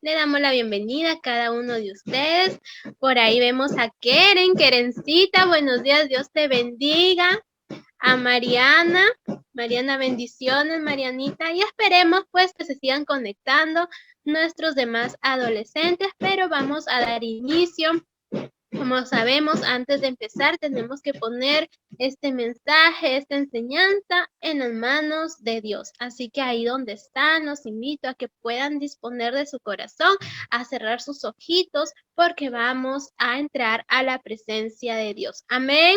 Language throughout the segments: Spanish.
Le damos la bienvenida a cada uno de ustedes. Por ahí vemos a Kerencita, buenos días, Dios te bendiga. A Mariana, bendiciones, Marianita. Y esperemos pues que se sigan conectando nuestros demás adolescentes, pero vamos a dar inicio. Como sabemos, antes de empezar tenemos que poner este mensaje, esta enseñanza en las manos de Dios. Así que ahí donde están, los invito a que puedan disponer de su corazón, a cerrar sus ojitos, porque vamos a entrar a la presencia de Dios. Amén.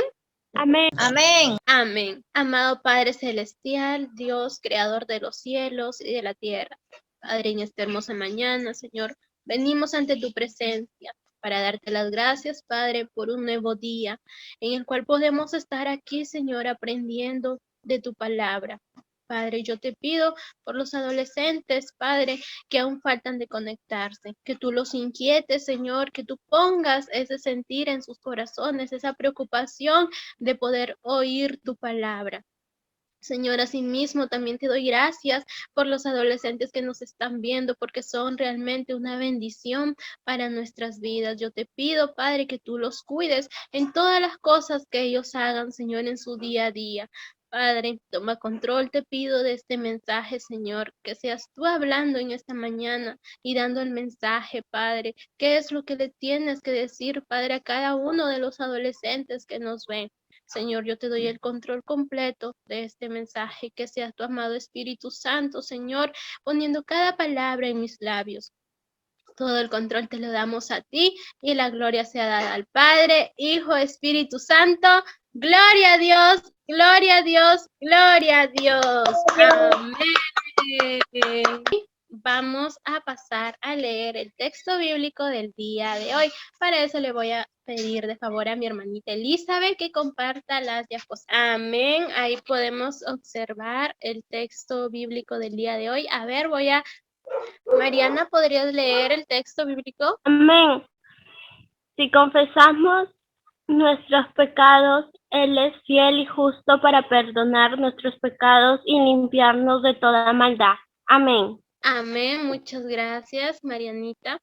Amén. Amén. Amén. Amado Padre Celestial, Dios, Creador de los cielos y de la tierra. Padre, en esta hermosa mañana, Señor, venimos ante tu presencia para darte las gracias, Padre, por un nuevo día en el cual podemos estar aquí, Señor, aprendiendo de tu palabra. Padre, yo te pido por los adolescentes, Padre, que aún faltan de conectarse, que tú los inquietes, Señor, que tú pongas ese sentir en sus corazones, esa preocupación de poder oír tu palabra. Señor, asimismo también te doy gracias por los adolescentes que nos están viendo, porque son realmente una bendición para nuestras vidas. Yo te pido, Padre, que tú los cuides en todas las cosas que ellos hagan, Señor, en su día a día. Padre, toma control, te pido de este mensaje, Señor, que seas tú hablando en esta mañana y dando el mensaje, Padre. ¿Qué es lo que le tienes que decir, Padre, a cada uno de los adolescentes que nos ven? Señor, yo te doy el control completo de este mensaje, que sea tu amado Espíritu Santo, Señor, poniendo cada palabra en mis labios. Todo el control te lo damos a ti y la gloria sea dada al Padre, Hijo, Espíritu Santo. Gloria a Dios, gloria a Dios, gloria a Dios. Amén. Vamos a pasar a leer el texto bíblico del día de hoy. Para eso le voy a pedir de favor a mi hermanita Elizabeth que comparta las diapositivas. Amén. Ahí podemos observar el texto bíblico del día de hoy. A ver, Mariana, ¿podrías leer el texto bíblico? Amén. Si confesamos nuestros pecados, Él es fiel y justo para perdonar nuestros pecados y limpiarnos de toda maldad. Amén. Amén. Muchas gracias, Marianita.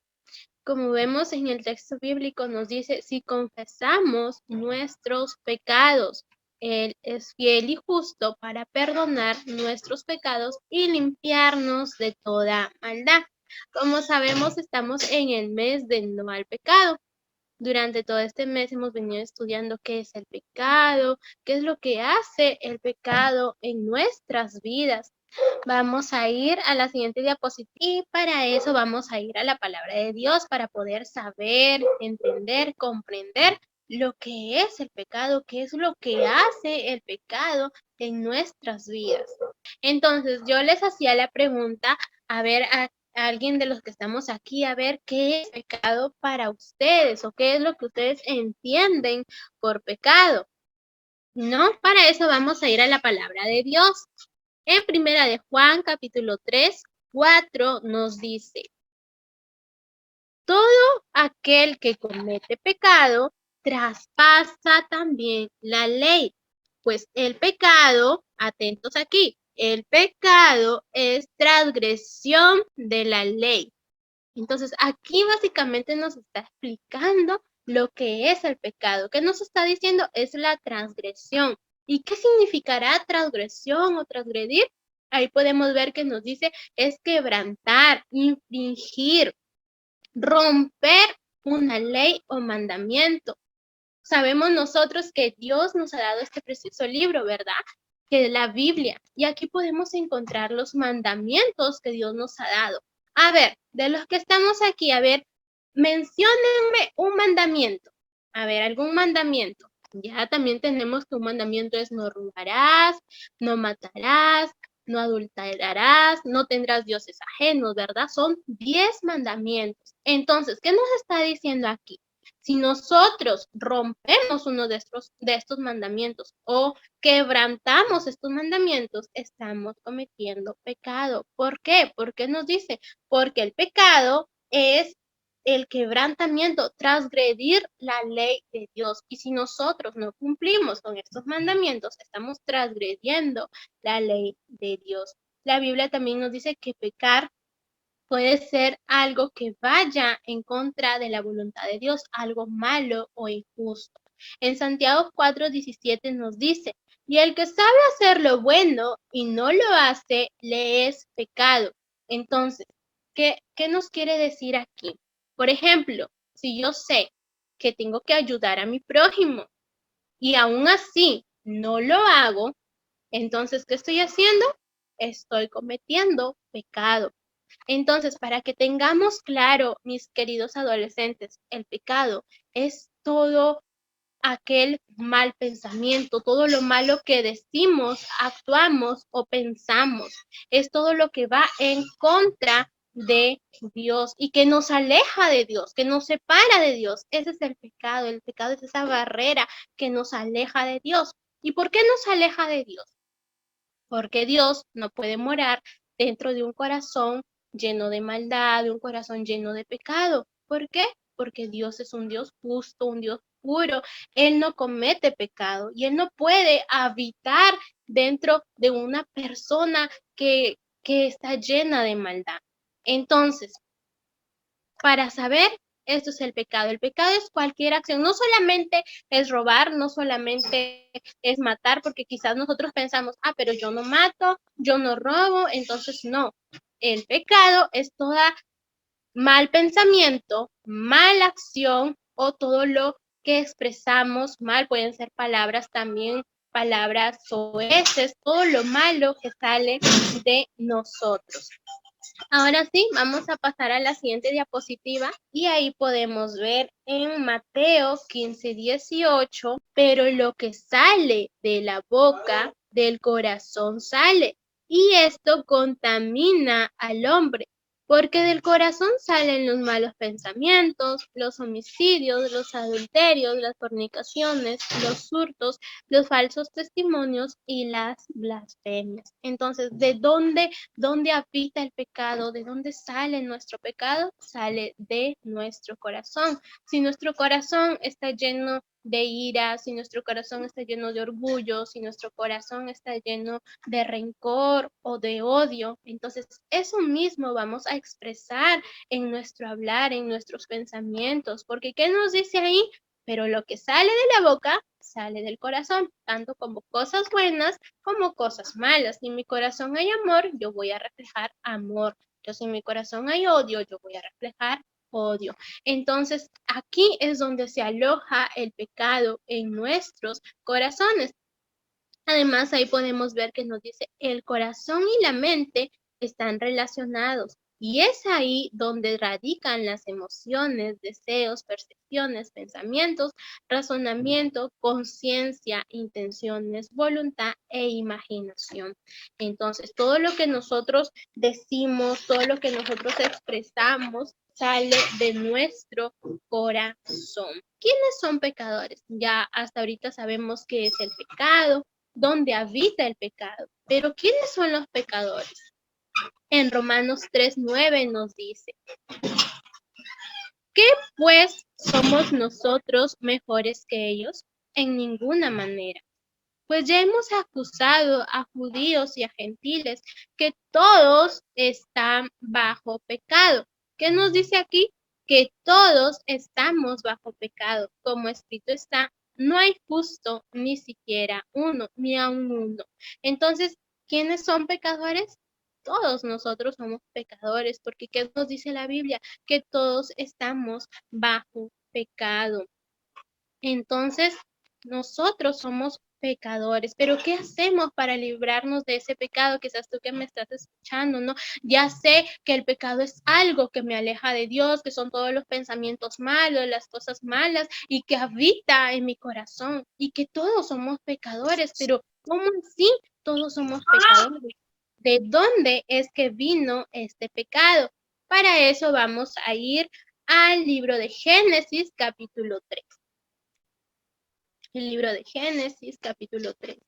Como vemos en el texto bíblico nos dice, si confesamos nuestros pecados, Él es fiel y justo para perdonar nuestros pecados y limpiarnos de toda maldad. Como sabemos, estamos en el mes del no al pecado. Durante todo este mes hemos venido estudiando qué es el pecado, qué es lo que hace el pecado en nuestras vidas. Vamos a ir a la siguiente diapositiva y para eso vamos a ir a la palabra de Dios para poder saber, entender, comprender lo que es el pecado, qué es lo que hace el pecado en nuestras vidas. Entonces yo les hacía la pregunta, a ver, a alguien de los que estamos aquí, a ver qué es pecado para ustedes o qué es lo que ustedes entienden por pecado. ¿No? Para eso vamos a ir a la palabra de Dios. En Primera de Juan, capítulo 3, 4, nos dice, todo aquel que comete pecado traspasa también la ley, pues el pecado, atentos aquí, el pecado es transgresión de la ley. Entonces, aquí básicamente nos está explicando lo que es el pecado. ¿Qué nos está diciendo? Es la transgresión. ¿Y qué significará transgresión o transgredir? Ahí podemos ver que nos dice es quebrantar, infringir, romper una ley o mandamiento. Sabemos nosotros que Dios nos ha dado este precioso libro, ¿verdad? Que es la Biblia. Y aquí podemos encontrar los mandamientos que Dios nos ha dado. A ver, de los que estamos aquí, a ver, menciónenme un mandamiento. A ver, algún mandamiento. Ya también tenemos que un mandamiento es no robarás, no matarás, no adulterarás, no tendrás dioses ajenos, ¿verdad? Son 10 mandamientos. Entonces, ¿qué nos está diciendo aquí? Si nosotros rompemos uno de estos mandamientos o quebrantamos estos mandamientos, estamos cometiendo pecado. ¿Por qué? Porque nos dice, porque el pecado es el quebrantamiento, transgredir la ley de Dios. Y si nosotros no cumplimos con estos mandamientos, estamos transgrediendo la ley de Dios. La Biblia también nos dice que pecar Puede ser algo que vaya en contra de la voluntad de Dios, algo malo o injusto. En Santiago 4:17 nos dice, y el que sabe hacer lo bueno y no lo hace, le es pecado. Entonces, ¿qué nos quiere decir aquí? Por ejemplo, si yo sé que tengo que ayudar a mi prójimo y aún así no lo hago, entonces, ¿qué estoy haciendo? Estoy cometiendo pecado. Entonces, para que tengamos claro, mis queridos adolescentes, el pecado es todo aquel mal pensamiento, todo lo malo que decimos, actuamos o pensamos. Es todo lo que va en contra de Dios y que nos aleja de Dios, que nos separa de Dios. Ese es el pecado. El pecado es esa barrera que nos aleja de Dios. ¿Y por qué nos aleja de Dios? Porque Dios no puede morar dentro de un corazón lleno de maldad, de un corazón lleno de pecado. ¿Por qué? Porque Dios es un Dios justo, un Dios puro. Él no comete pecado y Él no puede habitar dentro de una persona que está llena de maldad. Entonces, para saber, esto es el pecado. El pecado es cualquier acción, no solamente es robar, no solamente es matar, porque quizás nosotros pensamos, pero yo no mato, yo no robo, entonces no. El pecado es toda mal pensamiento, mala acción o todo lo que expresamos mal, pueden ser palabras también, palabras soeces, todo lo malo que sale de nosotros. Ahora sí, vamos a pasar a la siguiente diapositiva y ahí podemos ver en Mateo 15:18, pero lo que sale de la boca, del corazón sale, y esto contamina al hombre, porque del corazón salen los malos pensamientos, los homicidios, los adulterios, las fornicaciones, los hurtos, los falsos testimonios y las blasfemias. Entonces, ¿dónde habita el pecado? ¿De dónde sale nuestro pecado? Sale de nuestro corazón. Si nuestro corazón está lleno de ira, si nuestro corazón está lleno de orgullo, si nuestro corazón está lleno de rencor o de odio, entonces eso mismo vamos a expresar en nuestro hablar, en nuestros pensamientos, porque ¿qué nos dice ahí? Pero lo que sale de la boca sale del corazón, tanto como cosas buenas como cosas malas. Si en mi corazón hay amor, yo voy a reflejar amor. Si en mi corazón hay odio, yo voy a reflejar odio. Entonces, aquí es donde se aloja el pecado en nuestros corazones. Además, ahí podemos ver que nos dice, el corazón y la mente están relacionados. Y es ahí donde radican las emociones, deseos, percepciones, pensamientos, razonamiento, conciencia, intenciones, voluntad e imaginación. Entonces, todo lo que nosotros decimos, todo lo que nosotros expresamos, sale de nuestro corazón. ¿Quiénes son pecadores? Ya hasta ahorita sabemos qué es el pecado, dónde habita el pecado. Pero ¿quiénes son los pecadores? En Romanos 3:9 nos dice, ¿qué pues somos nosotros mejores que ellos? En ninguna manera. Pues ya hemos acusado a judíos y a gentiles que todos están bajo pecado. ¿Qué nos dice aquí? Que todos estamos bajo pecado. Como escrito está, no hay justo ni siquiera uno, ni aun uno. Entonces, ¿quiénes son pecadores? Todos nosotros somos pecadores, porque ¿qué nos dice la Biblia? Que todos estamos bajo pecado. Entonces, nosotros somos pecadores, pero ¿qué hacemos para librarnos de ese pecado? Quizás tú que me estás escuchando, ¿no? Ya sé que el pecado es algo que me aleja de Dios, que son todos los pensamientos malos, las cosas malas y que habita en mi corazón y que todos somos pecadores, pero ¿cómo así todos somos pecadores? ¿De dónde es que vino este pecado? Para eso vamos a ir al libro de Génesis, capítulo 3. El libro de Génesis, capítulo 3.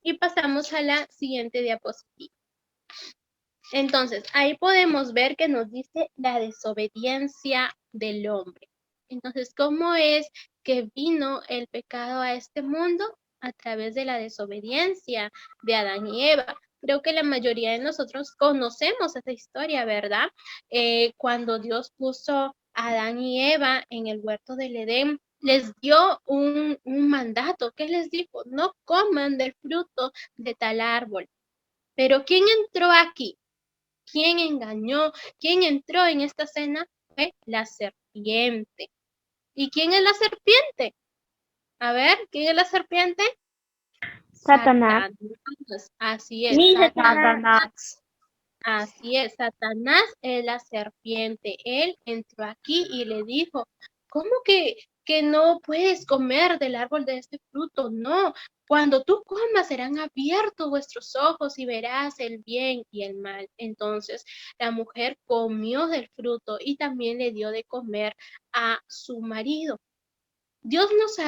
Y pasamos a la siguiente diapositiva. Entonces, ahí podemos ver que nos dice la desobediencia del hombre. Entonces, ¿cómo es que vino el pecado a este mundo? A través de la desobediencia de Adán y Eva. Creo que la mayoría de nosotros conocemos esa historia, ¿verdad? Cuando Dios puso a Adán y Eva en el huerto del Edén, les dio un mandato. ¿Qué les dijo? No coman del fruto de tal árbol. Pero ¿quién entró aquí? ¿Quién engañó? ¿Quién entró en esta cena? Fue la serpiente. ¿Y quién es la serpiente? A ver, ¿quién es la serpiente? Satanás. Satanás. Así es, Mi Satanás. Satanás. Así es, Satanás es la serpiente. Él entró aquí y le dijo, ¿cómo que no puedes comer del árbol de este fruto? No, cuando tú comas serán abiertos vuestros ojos y verás el bien y el mal. Entonces la mujer comió del fruto y también le dio de comer a su marido. Dios nos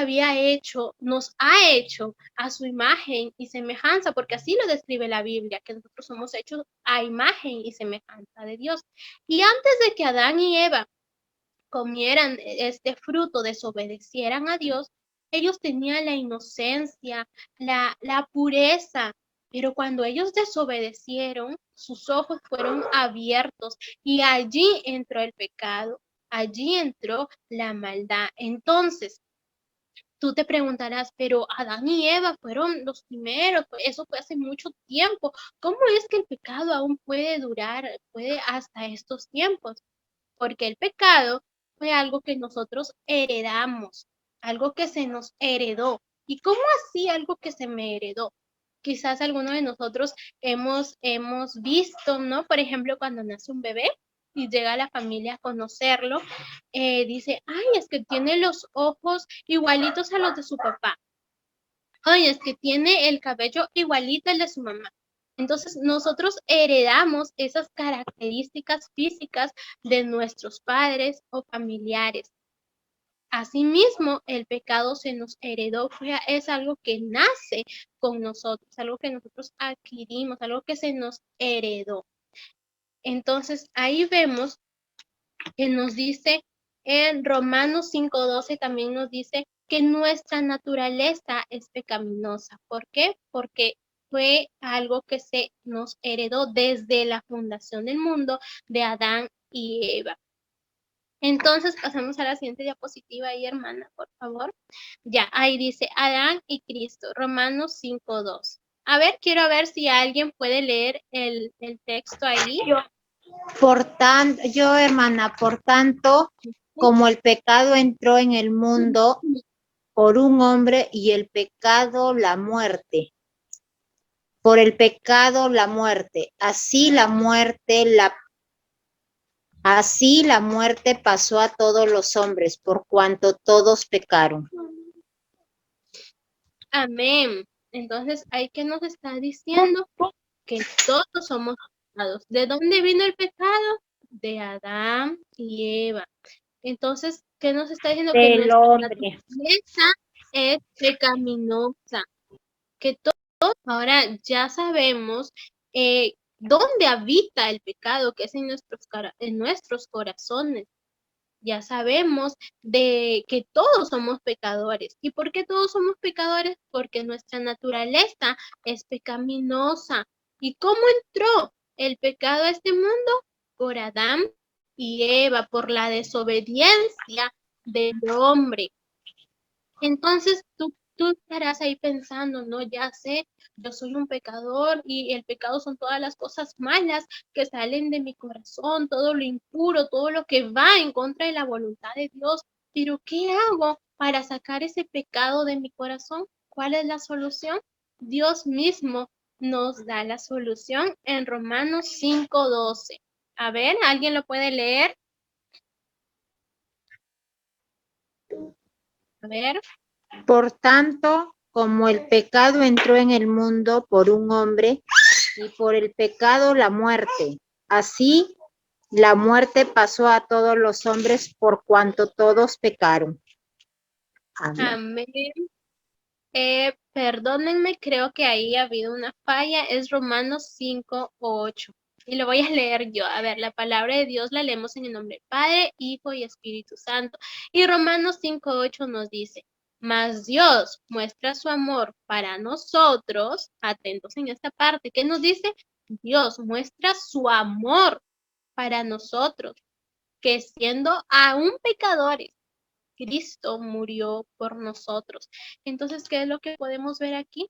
ha hecho a su imagen y semejanza, porque así lo describe la Biblia, que nosotros somos hechos a imagen y semejanza de Dios. Y antes de que Adán y Eva comieran este fruto, desobedecieran a Dios, ellos tenían la inocencia, la pureza, pero cuando ellos desobedecieron, sus ojos fueron abiertos y allí entró el pecado, allí entró la maldad. Entonces, tú te preguntarás, pero Adán y Eva fueron los primeros, eso fue hace mucho tiempo. ¿Cómo es que el pecado aún puede durar, puede hasta estos tiempos? Porque el pecado fue algo que nosotros heredamos, algo que se nos heredó. ¿Y cómo así algo que se me heredó? Quizás alguno de nosotros hemos visto, ¿no? Por ejemplo, cuando nace un bebé y llega la familia a conocerlo, dice, ay, es que tiene los ojos igualitos a los de su papá. Ay, es que tiene el cabello igualito al de su mamá. Entonces, nosotros heredamos esas características físicas de nuestros padres o familiares. Asimismo, el pecado se nos heredó, es algo que nace con nosotros, algo que nosotros adquirimos, algo que se nos heredó. Entonces, ahí vemos que nos dice en Romanos 5:12, también nos dice que nuestra naturaleza es pecaminosa. ¿Por qué? Porque fue algo que se nos heredó desde la fundación del mundo de Adán y Eva. Entonces pasamos a la siguiente diapositiva ahí, hermana, por favor. Ya, ahí dice Adán y Cristo, Romanos 5:2. A ver, quiero ver si alguien puede leer el texto ahí. Yo, hermana, por tanto, como el pecado entró en el mundo por un hombre y el pecado la muerte. Por el pecado la muerte. Así la muerte pasó a todos los hombres, por cuanto todos pecaron. Amén. Entonces, ¿ahí qué nos está diciendo? Que todos somos pecados. ¿De dónde vino el pecado? De Adán y Eva. Entonces, ¿qué nos está diciendo? Que nuestra naturaleza es pecaminosa. Que todos ahora ya sabemos dónde habita el pecado, que es en nuestros corazones. Ya sabemos de que todos somos pecadores. ¿Y por qué todos somos pecadores? Porque nuestra naturaleza es pecaminosa. ¿Y cómo entró el pecado a este mundo? Por Adán y Eva, por la desobediencia del hombre. Entonces tú estarás ahí pensando, no, ya sé, yo soy un pecador y el pecado son todas las cosas malas que salen de mi corazón, todo lo impuro, todo lo que va en contra de la voluntad de Dios. Pero ¿qué hago para sacar ese pecado de mi corazón? ¿Cuál es la solución? Dios mismo nos da la solución en Romanos 5:12. A ver, ¿alguien lo puede leer? A ver. Por tanto, como el pecado entró en el mundo por un hombre y por el pecado la muerte, así la muerte pasó a todos los hombres por cuanto todos pecaron. Amén. Perdónenme, creo que ahí ha habido una falla. Es Romanos 5:8. Y lo voy a leer yo. A ver, la palabra de Dios la leemos en el nombre del Padre, Hijo y Espíritu Santo. Y Romanos 5:8 nos dice, Mas Dios muestra su amor para nosotros. Atentos en esta parte. ¿Qué nos dice? Dios muestra su amor para nosotros, que siendo aún pecadores, Cristo murió por nosotros. Entonces, ¿qué es lo que podemos ver aquí?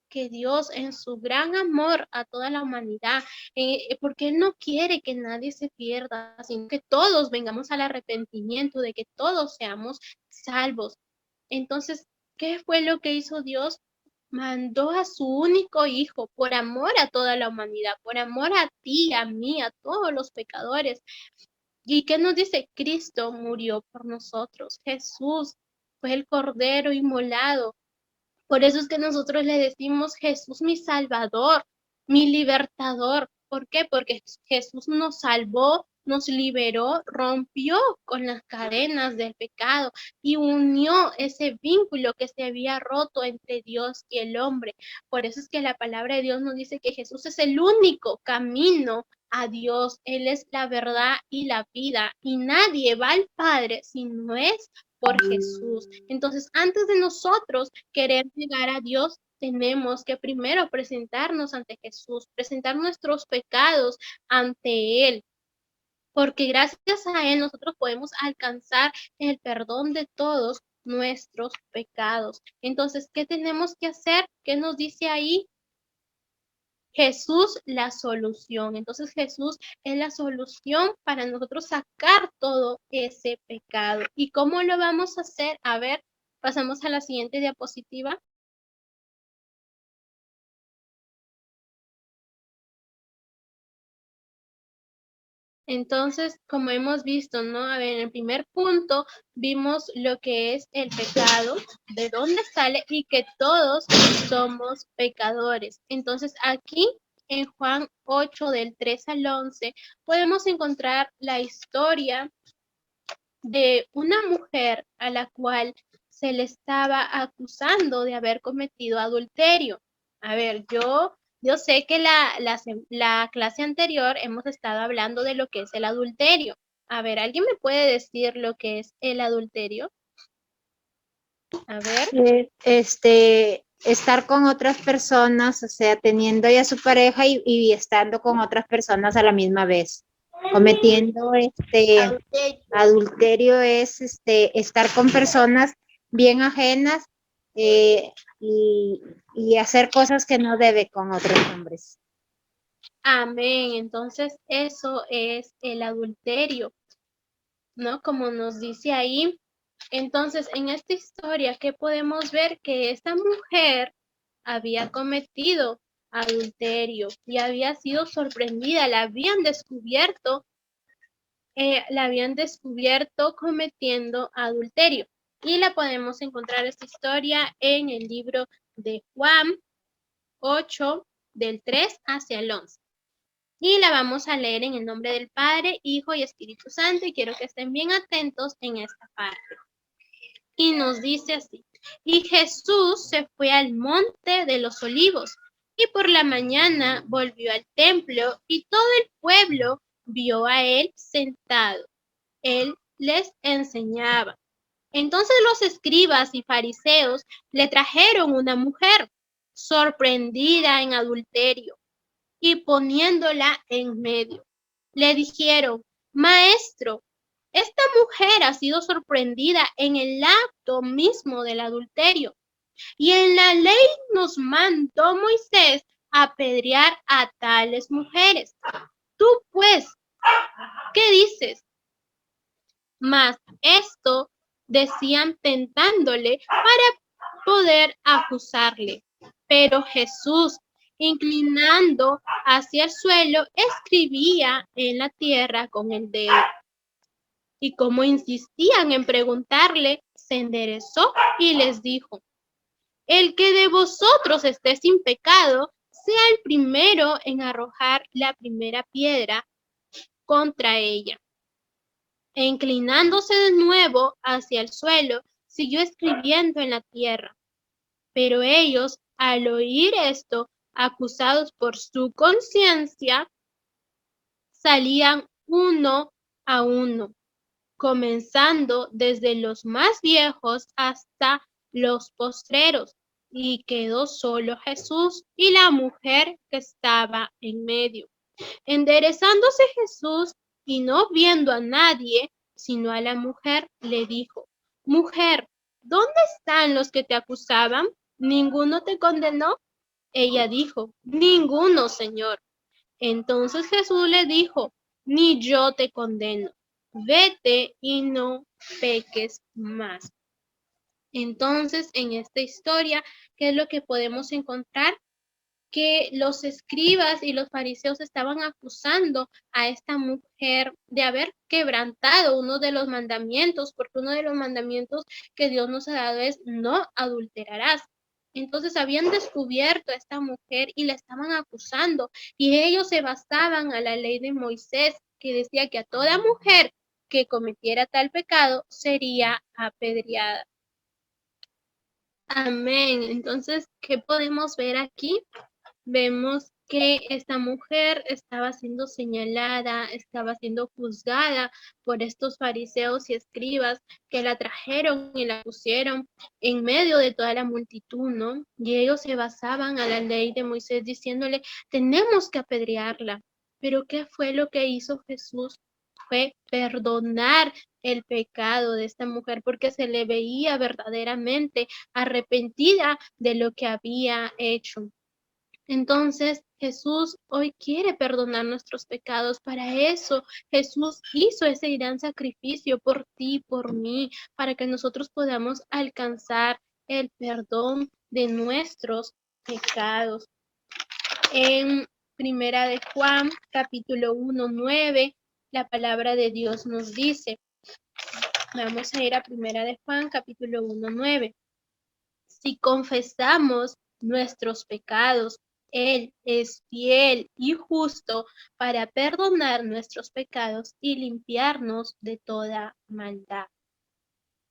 Que Dios en su gran amor a toda la humanidad, porque Él no quiere que nadie se pierda, sino que todos vengamos al arrepentimiento, de que todos seamos salvos. Entonces, ¿qué fue lo que hizo Dios? Mandó a su único hijo por amor a toda la humanidad, por amor a ti, a mí, a todos los pecadores. ¿Y qué nos dice? Cristo murió por nosotros. Jesús fue el Cordero inmolado. Por eso es que nosotros le decimos Jesús mi Salvador, mi libertador. ¿Por qué? Porque Jesús nos salvó, nos liberó, rompió con las cadenas del pecado y unió ese vínculo que se había roto entre Dios y el hombre. Por eso es que la palabra de Dios nos dice que Jesús es el único camino a Dios. Él es la verdad y la vida y nadie va al Padre si no es por Jesús. Entonces, antes de nosotros querer llegar a Dios, tenemos que primero presentarnos ante Jesús, presentar nuestros pecados ante Él, porque gracias a Él nosotros podemos alcanzar el perdón de todos nuestros pecados. Entonces, ¿qué tenemos que hacer? ¿Qué nos dice ahí? Jesús la solución. Entonces Jesús es la solución para nosotros sacar todo ese pecado. ¿Y cómo lo vamos a hacer? A ver, pasamos a la siguiente diapositiva. Entonces, como hemos visto, ¿no? A ver, en el primer punto vimos lo que es el pecado, de dónde sale y que todos somos pecadores. Entonces, aquí en Juan 8, del 3 al 11, podemos encontrar la historia de una mujer a la cual se le estaba acusando de haber cometido adulterio. A ver, yo sé que la clase anterior hemos estado hablando de lo que es el adulterio. A ver, ¿alguien me puede decir lo que es el adulterio? A ver. Estar con otras personas, o sea, teniendo ya su pareja y estando con otras personas a la misma vez. Cometiendo adulterio es estar con personas bien ajenas y hacer cosas que no debe con otros hombres. Amén. Entonces, eso es el adulterio, ¿no? Como nos dice ahí. Entonces, en esta historia, ¿qué podemos ver? Que esta mujer había cometido adulterio y había sido sorprendida, la habían descubierto cometiendo adulterio. Y la podemos encontrar esta historia en el libro de Juan 8, del 3 hacia el 11. Y la vamos a leer en el nombre del Padre, Hijo y Espíritu Santo, y quiero que estén bien atentos en esta parte. Y nos dice así: y Jesús se fue al monte de los olivos, y por la mañana volvió al templo, y todo el pueblo vio a él sentado. Él les enseñaba. Entonces los escribas y fariseos le trajeron una mujer sorprendida en adulterio, y poniéndola en medio, le dijeron: Maestro, esta mujer ha sido sorprendida en el acto mismo del adulterio, y en la ley nos mandó Moisés apedrear a tales mujeres. Tú, pues, ¿qué dices? Mas esto decían tentándole para poder acusarle. Pero Jesús, inclinando hacia el suelo, escribía en la tierra con el dedo. Y como insistían en preguntarle, se enderezó y les dijo: el que de vosotros esté sin pecado, sea el primero en arrojar la primera piedra contra ella. E inclinándose de nuevo hacia el suelo, siguió escribiendo en la tierra. Pero ellos, al oír esto, acusados por su conciencia, salían uno a uno, comenzando desde los más viejos hasta los postreros, y quedó solo Jesús y la mujer que estaba en medio. Enderezándose Jesús y no viendo a nadie, sino a la mujer, le dijo: Mujer, ¿dónde están los que te acusaban? ¿Ninguno te condenó? Ella dijo: Ninguno, Señor. Entonces Jesús le dijo: Ni yo te condeno. Vete y no peques más. Entonces, en esta historia, ¿qué es lo que podemos encontrar? Que los escribas y los fariseos estaban acusando a esta mujer de haber quebrantado uno de los mandamientos, porque uno de los mandamientos que Dios nos ha dado es: no adulterarás. Entonces habían descubierto a esta mujer y la estaban acusando, y ellos se basaban a la ley de Moisés, que decía que a toda mujer que cometiera tal pecado sería apedreada. Amén. Entonces, ¿qué podemos ver aquí? Vemos que esta mujer estaba siendo señalada, estaba siendo juzgada por estos fariseos y escribas que la trajeron y la pusieron en medio de toda la multitud, ¿no? Y ellos se basaban a la ley de Moisés diciéndole: tenemos que apedrearla. Pero ¿qué fue lo que hizo Jesús? Fue perdonar el pecado de esta mujer, porque se le veía verdaderamente arrepentida de lo que había hecho. Entonces, Jesús hoy quiere perdonar nuestros pecados. Para eso Jesús hizo ese gran sacrificio por ti, por mí, para que nosotros podamos alcanzar el perdón de nuestros pecados. En Primera de Juan, capítulo 1:9, la palabra de Dios nos dice, vamos a ir a Primera de Juan, capítulo 1:9. Si confesamos nuestros pecados, Él es fiel y justo para perdonar nuestros pecados y limpiarnos de toda maldad.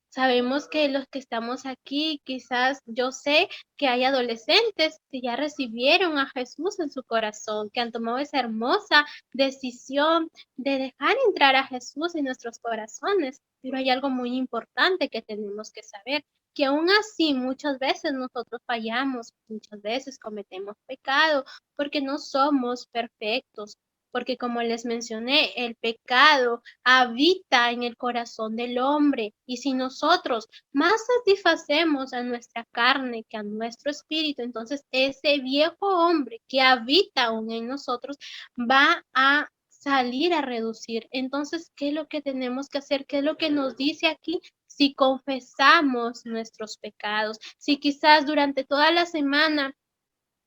Sabemos que los que estamos aquí, quizás yo sé que hay adolescentes que ya recibieron a Jesús en su corazón, que han tomado esa hermosa decisión de dejar entrar a Jesús en nuestros corazones. Pero hay algo muy importante que tenemos que saber, que aún así muchas veces nosotros fallamos, muchas veces cometemos pecado, porque no somos perfectos. Porque como les mencioné, el pecado habita en el corazón del hombre, y si nosotros más satisfacemos a nuestra carne que a nuestro espíritu, entonces ese viejo hombre que habita aún en nosotros va a salir a reducir. Entonces, ¿qué es lo que tenemos que hacer? ¿Qué es lo que nos dice aquí? Si confesamos nuestros pecados, si quizás durante toda la semana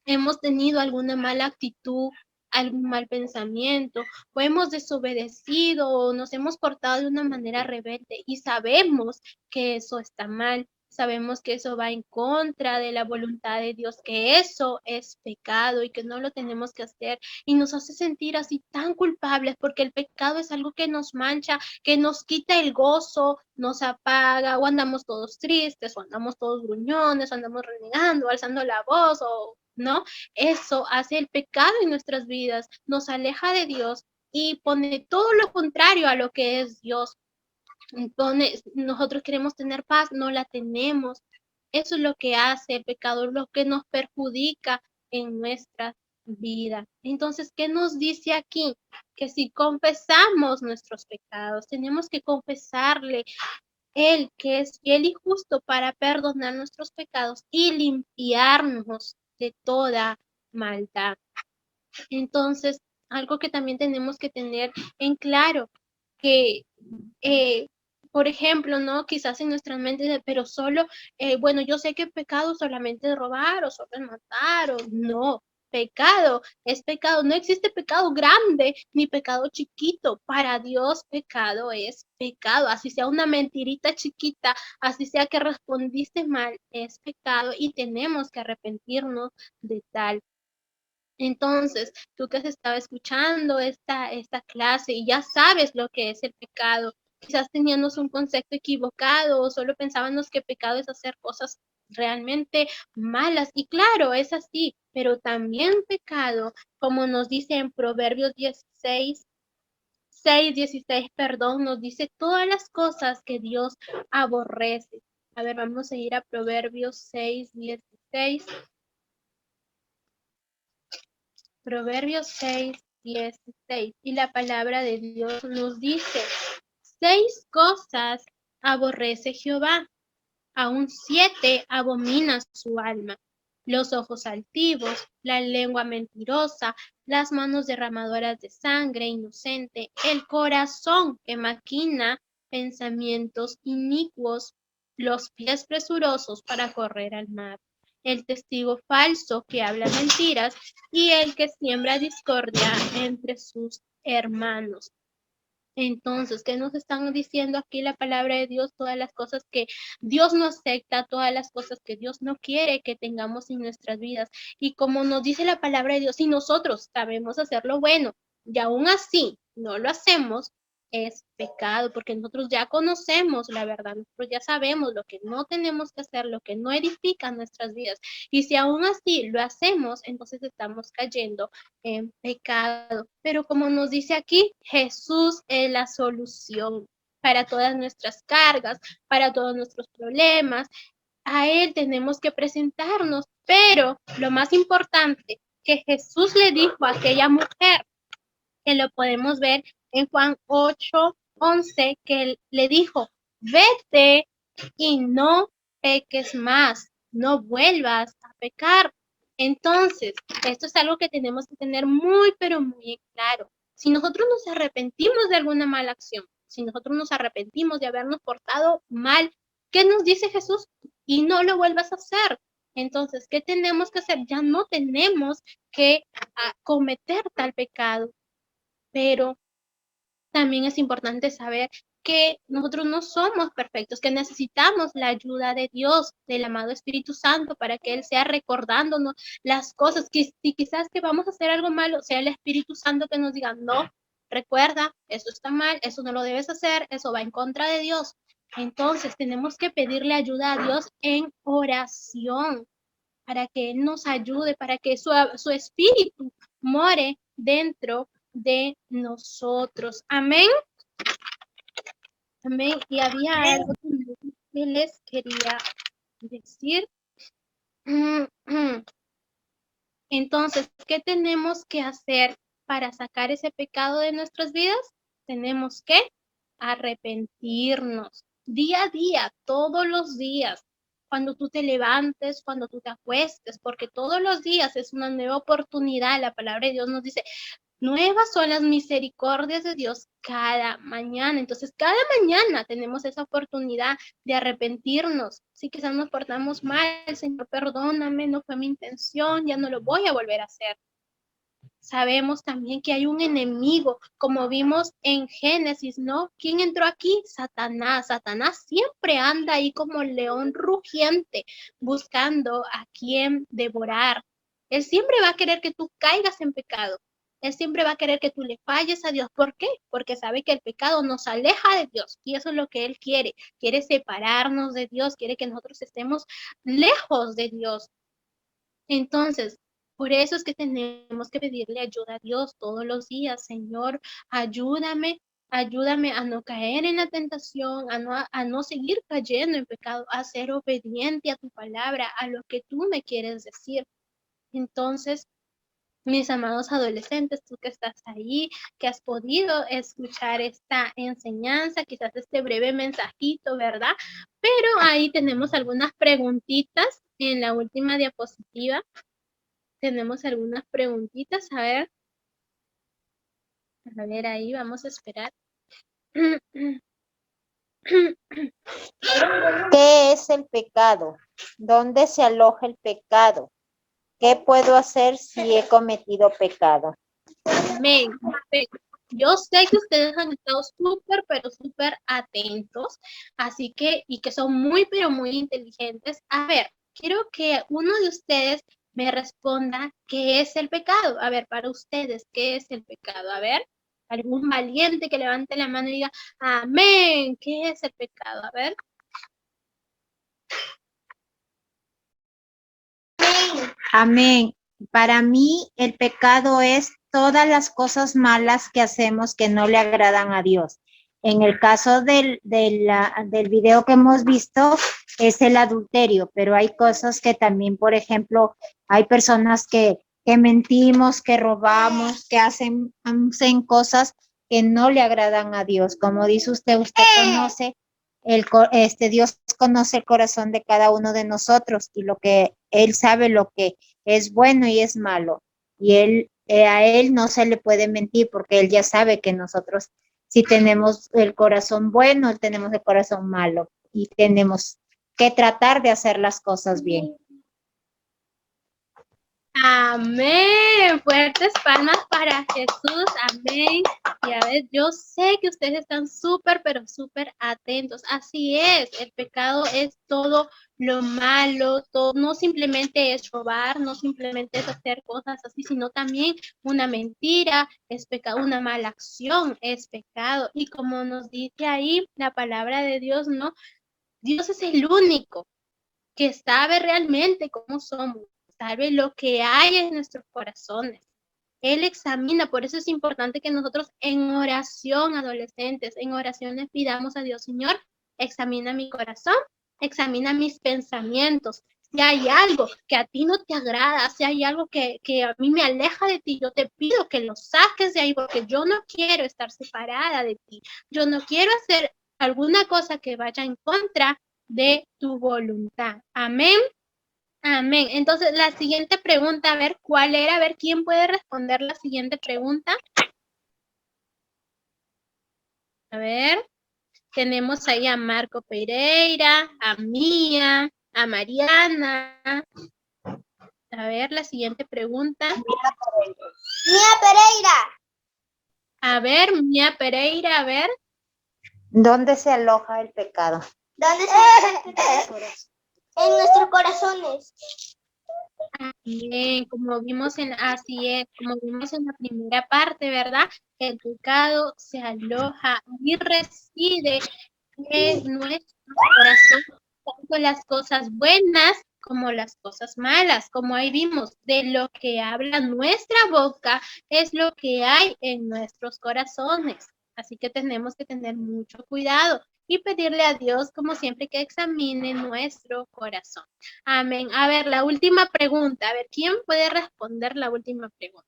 hemos tenido alguna mala actitud, algún mal pensamiento, o hemos desobedecido, o nos hemos portado de una manera rebelde, y sabemos que eso está mal, sabemos que eso va en contra de la voluntad de Dios, que eso es pecado y que no lo tenemos que hacer, y nos hace sentir así tan culpables, porque el pecado es algo que nos mancha, que nos quita el gozo, nos apaga, o andamos todos tristes, o andamos todos gruñones, o andamos renegando, alzando la voz, o ¿no? Eso hace el pecado en nuestras vidas, nos aleja de Dios y pone todo lo contrario a lo que es Dios. Nosotros queremos tener paz, no la tenemos. Eso es lo que hace el pecado, lo que nos perjudica en nuestra vida. Entonces, ¿qué nos dice aquí? Que si confesamos nuestros pecados, tenemos que confesarle Él, que es fiel y justo para perdonar nuestros pecados y limpiarnos de toda maldad. Entonces, algo que también tenemos que tener en claro, que, por ejemplo, ¿no? Quizás en nuestra mente, pero solo, bueno, yo sé que pecado solamente es robar o solo es matar, o no. Pecado es pecado, no existe pecado grande ni pecado chiquito. Para Dios, pecado es pecado, así sea una mentirita chiquita, así sea que respondiste mal, es pecado y tenemos que arrepentirnos de tal. Entonces, tú que has estado escuchando esta clase y ya sabes lo que es el pecado, quizás teníamos un concepto equivocado o solo pensábamos que pecado es hacer cosas realmente malas. Y claro, es así, pero también pecado, como nos dice en Proverbios 6:16, perdón, nos dice todas las cosas que Dios aborrece. A ver, vamos a ir a Proverbios 6:16. Proverbios 6:16. Y la palabra de Dios nos dice, 6 cosas aborrece Jehová, aún 7 abomina su alma: los ojos altivos, la lengua mentirosa, las manos derramadoras de sangre inocente, el corazón que maquina pensamientos inicuos, los pies presurosos para correr al mar, el testigo falso que habla mentiras y el que siembra discordia entre sus hermanos. Entonces, ¿qué nos están diciendo aquí la palabra de Dios? Todas las cosas que Dios no acepta, todas las cosas que Dios no quiere que tengamos en nuestras vidas. Y como nos dice la palabra de Dios, si nosotros sabemos hacer lo bueno y aún así no lo hacemos, es pecado, porque nosotros ya conocemos la verdad, nosotros ya sabemos lo que no tenemos que hacer, lo que no edifica nuestras vidas. Y si aún así lo hacemos, entonces estamos cayendo en pecado. Pero como nos dice aquí, Jesús es la solución para todas nuestras cargas, para todos nuestros problemas. A Él tenemos que presentarnos, pero lo más importante que Jesús le dijo a aquella mujer, que lo podemos ver en Juan 8:11, que Él le dijo, vete y no peques más, no vuelvas a pecar. Entonces, esto es algo que tenemos que tener muy, pero muy en claro. Si nosotros nos arrepentimos de alguna mala acción, si nosotros nos arrepentimos de habernos portado mal, ¿qué nos dice Jesús? Y no lo vuelvas a hacer. Entonces, ¿qué tenemos que hacer? Ya no tenemos que cometer tal pecado, pero también es importante saber que nosotros no somos perfectos, que necesitamos la ayuda de Dios, del amado Espíritu Santo, para que Él sea recordándonos las cosas, que si quizás que vamos a hacer algo malo, sea el Espíritu Santo que nos diga, no, recuerda, eso está mal, eso no lo debes hacer, eso va en contra de Dios. Entonces tenemos que pedirle ayuda a Dios en oración, para que Él nos ayude, para que su Espíritu more dentro de nosotros. Amén. Amén. Y había algo que les quería decir. Entonces, ¿qué tenemos que hacer para sacar ese pecado de nuestras vidas? Tenemos que arrepentirnos día a día, todos los días, cuando tú te levantes, cuando tú te acuestes, porque todos los días es una nueva oportunidad. La palabra de Dios nos dice, nuevas son las misericordias de Dios cada mañana. Entonces, cada mañana tenemos esa oportunidad de arrepentirnos. Si quizás nos portamos mal, Señor, perdóname, no fue mi intención, ya no lo voy a volver a hacer. Sabemos también que hay un enemigo, como vimos en Génesis, ¿no? ¿Quién entró aquí? Satanás. Satanás siempre anda ahí como león rugiente, buscando a quien devorar. Él siempre va a querer que tú caigas en pecado. Él siempre va a querer que tú le falles a Dios. ¿Por qué? Porque sabe que el pecado nos aleja de Dios. Y eso es lo que Él quiere. Quiere separarnos de Dios. Quiere que nosotros estemos lejos de Dios. Entonces, por eso es que tenemos que pedirle ayuda a Dios todos los días. Señor, ayúdame, ayúdame a no caer en la tentación, a no seguir cayendo en pecado, a ser obediente a tu palabra, a lo que tú me quieres decir. Entonces, mis amados adolescentes, tú que estás ahí, que has podido escuchar esta enseñanza, quizás este breve mensajito, ¿verdad? Pero ahí tenemos algunas preguntitas en la última diapositiva. Tenemos algunas preguntitas, a ver ahí, vamos a esperar. ¿Qué es el pecado? ¿Dónde se aloja el pecado? ¿Qué puedo hacer si he cometido pecado? Amén. Yo sé que ustedes han estado súper, pero súper atentos, así que, y que son muy, pero muy inteligentes. A ver, quiero que uno de ustedes me responda qué es el pecado. A ver, para ustedes, ¿qué es el pecado? A ver, algún valiente que levante la mano y diga, amén, ¿qué es el pecado? A ver. Amén. Para mí, el pecado es todas las cosas malas que hacemos que no le agradan a Dios. En el caso del video que hemos visto, es el adulterio, pero hay cosas que también, por ejemplo, hay personas que mentimos, que robamos, que hacen cosas que no le agradan a Dios. Como dice usted conoce, Dios conoce el corazón de cada uno de nosotros y Él sabe lo que es bueno y es malo. Y a Él no se le puede mentir porque Él ya sabe que nosotros si tenemos el corazón bueno, tenemos el corazón malo y tenemos que tratar de hacer las cosas bien. Amén. Fuertes palmas para Jesús. Amén. Y a ver, yo sé que ustedes están súper, pero súper atentos. Así es, el pecado es todo lo malo, todo, no simplemente es robar, no simplemente es hacer cosas así, sino también una mentira es pecado, una mala acción es pecado. Y como nos dice ahí la palabra de Dios, ¿no? Dios es el único que sabe realmente cómo somos, sabe lo que hay en nuestros corazones. Él examina, por eso es importante que nosotros en oración, adolescentes, en oraciones pidamos a Dios, Señor, examina mi corazón, examina mis pensamientos. Si hay algo que a ti no te agrada, si hay algo que a mí me aleja de ti, yo te pido que lo saques de ahí porque yo no quiero estar separada de ti. Yo no quiero hacer alguna cosa que vaya en contra de tu voluntad. Amén. Amén. Entonces, la siguiente pregunta, a ver, ¿cuál era? A ver, ¿quién puede responder la siguiente pregunta? A ver, tenemos ahí a Marco Pereira, a Mía, a Mariana. A ver, la siguiente pregunta. Mía Pereira. A ver, Mía Pereira, a ver. ¿Dónde se aloja el pecado? ¿Dónde se en nuestros corazones? Bien, como vimos así es, como vimos en la primera parte, ¿verdad? El pecado se aloja y reside en nuestro corazón, tanto las cosas buenas como las cosas malas, como ahí vimos, de lo que habla nuestra boca es lo que hay en nuestros corazones. Así que tenemos que tener mucho cuidado y pedirle a Dios, como siempre, que examine nuestro corazón. Amén. A ver, la última pregunta. A ver, ¿quién puede responder la última pregunta?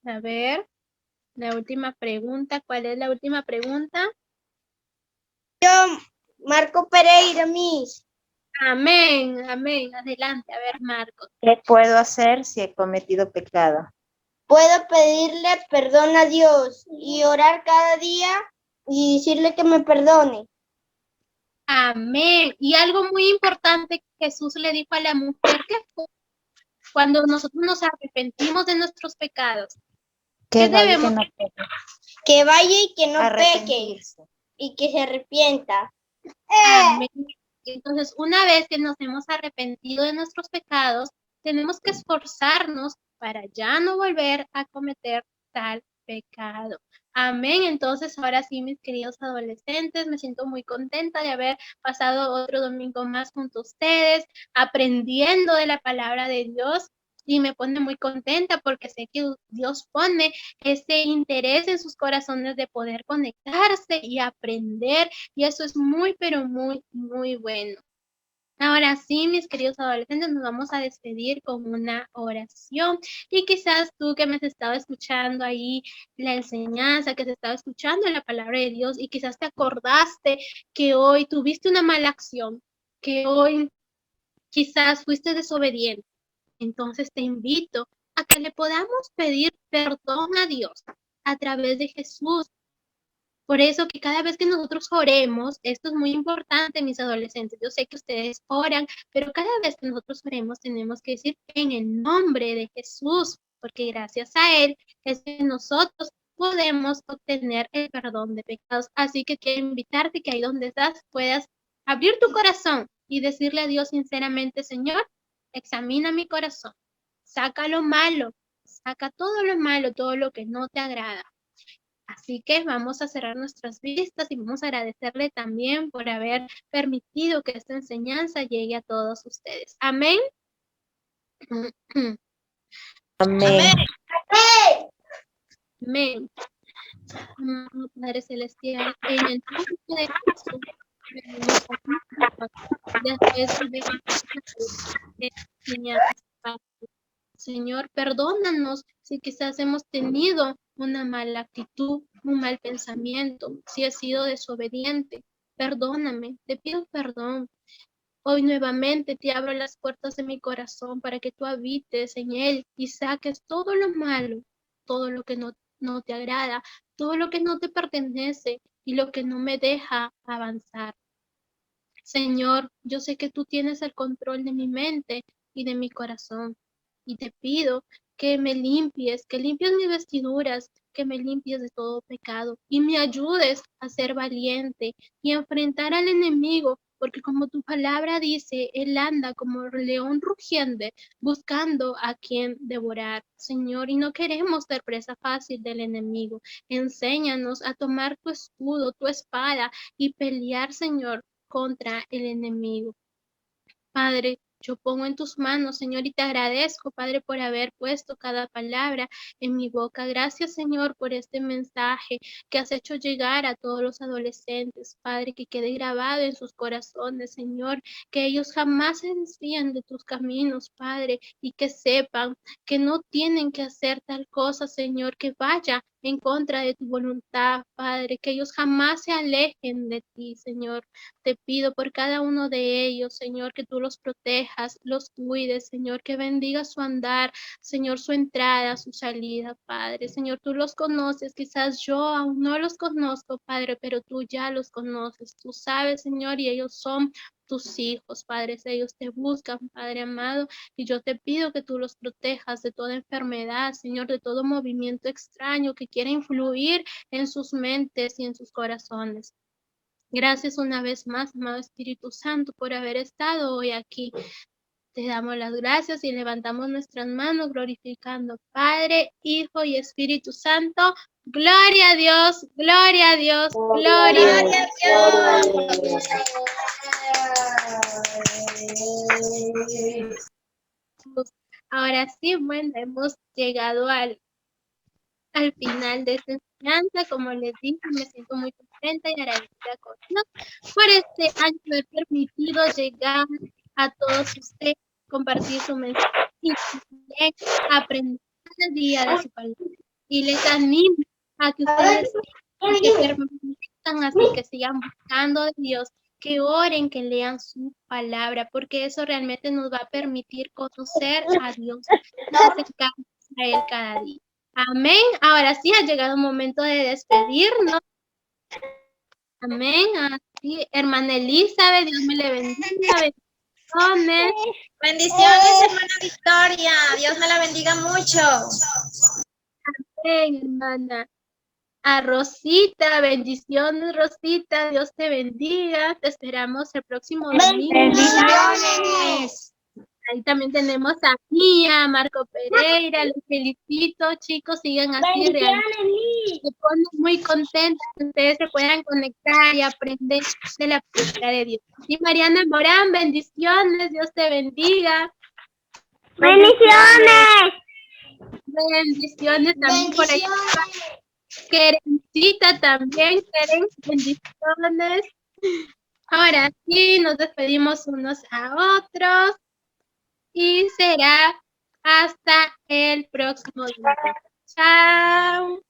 A ver, la última pregunta. ¿Cuál es la última pregunta? Yo, Marco Pereira, Miss. Amén, amén. Adelante, a ver, Marcos. ¿Qué puedo hacer si he cometido pecado? Puedo pedirle perdón a Dios y orar cada día y decirle que me perdone. Amén. Y algo muy importante que Jesús le dijo a la mujer que fue cuando nosotros nos arrepentimos de nuestros pecados. ¿Qué debemos? Que vaya y que no peque Arrepentirse. y que se arrepienta. Amén. Entonces, una vez que nos hemos arrepentido de nuestros pecados, tenemos que esforzarnos para ya no volver a cometer tal pecado. Amén. Entonces, ahora sí, mis queridos adolescentes, me siento muy contenta de haber pasado otro domingo más junto a ustedes, aprendiendo de la palabra de Dios. Y me pone muy contenta porque sé que Dios pone ese interés en sus corazones de poder conectarse y aprender. Y eso es muy, pero muy, muy bueno. Ahora sí, mis queridos adolescentes, nos vamos a despedir con una oración. Y quizás tú que me has estado escuchando ahí la enseñanza, que has estado escuchando la palabra de Dios y quizás te acordaste que hoy tuviste una mala acción, que hoy quizás fuiste desobediente. Entonces te invito a que le podamos pedir perdón a Dios a través de Jesús. Por eso que cada vez que nosotros oremos, esto es muy importante, mis adolescentes, yo sé que ustedes oran, pero cada vez que nosotros oremos tenemos que decir en el nombre de Jesús, porque gracias a Él es que nosotros podemos obtener el perdón de pecados. Así que quiero invitarte que ahí donde estás puedas abrir tu corazón y decirle a Dios sinceramente, Señor, examina mi corazón, saca lo malo, saca todo lo malo, todo lo que no te agrada. Así que vamos a cerrar nuestras vistas y vamos a agradecerle también por haber permitido que esta enseñanza llegue a todos ustedes. Amén. Amén. Amén. Amado Padre Celestial, en el nombre de Jesús, venimos a ti, Señor, después de ver enseñanza, Padre. Señor, perdónanos si quizás hemos tenido una mala actitud, un mal pensamiento, si he sido desobediente. Perdóname, te pido perdón. Hoy nuevamente te abro las puertas de mi corazón para que tú habites en él y saques todo lo malo, todo lo que no te agrada, todo lo que no te pertenece y lo que no me deja avanzar. Señor, yo sé que tú tienes el control de mi mente y de mi corazón y te pido que me limpies, que limpies mis vestiduras, que me limpies de todo pecado y me ayudes a ser valiente y a enfrentar al enemigo, porque como tu palabra dice, él anda como león rugiente buscando a quien devorar, Señor, y no queremos ser presa fácil del enemigo. Enséñanos a tomar tu escudo, tu espada y pelear, Señor, contra el enemigo. Padre, yo pongo en tus manos, Señor, y te agradezco, Padre, por haber puesto cada palabra en mi boca. Gracias, Señor, por este mensaje que has hecho llegar a todos los adolescentes, Padre, que quede grabado en sus corazones, Señor, que ellos jamás se desvíen de tus caminos, Padre, y que sepan que no tienen que hacer tal cosa, Señor, que vaya en contra de tu voluntad, Padre, que ellos jamás se alejen de ti, Señor. Te pido por cada uno de ellos, Señor, que tú los protejas, los cuides, Señor, que bendiga su andar, Señor, su entrada, su salida, Padre. Señor, tú los conoces, quizás yo aún no los conozco, Padre, pero tú ya los conoces. Tú sabes, Señor, y ellos son tus hijos, Padre. Ellos te buscan, Padre amado, y yo te pido que tú los protejas de toda enfermedad, Señor, de todo movimiento extraño que quiera influir en sus mentes y en sus corazones. Gracias una vez más, amado Espíritu Santo, por haber estado hoy aquí. Te damos las gracias y levantamos nuestras manos glorificando Padre, Hijo y Espíritu Santo. Gloria a Dios, gloria a Dios, gloria a Dios. Ahora sí, bueno, hemos llegado al final de esta enseñanza. Como les dije, me siento muy contenta y agradecida con Dios por este año de haber permitido llegar a todos ustedes, compartir su mensaje y también aprender cada día de su palabra. Y les animo a que ustedes que permanezcan así, que sigan buscando de Dios, que oren, que lean su palabra, porque eso realmente nos va a permitir conocer a Dios y acercarnos a Él cada día. Amén. Ahora sí ha llegado el momento de despedirnos. Amén. Así, hermana Elizabeth, Dios me le bendiga. Bendiciones. Bendiciones, hermana Victoria. Dios me la bendiga mucho. Amén, hermana. A Rosita, bendiciones, Rosita. Dios te bendiga. Te esperamos el próximo domingo. Bendiciones. Ahí también tenemos a Mía, Marco Pereira, los felicito, chicos, sigan así, realmente me pone muy contenta que ustedes se puedan conectar y aprender de la palabra de Dios. Y Mariana Morán, bendiciones, Dios te bendiga. ¡Bendiciones! Bendiciones también por aquí. Kerencita también, Keren, bendiciones. Ahora sí, nos despedimos unos a otros. Y será hasta el próximo día. Chao.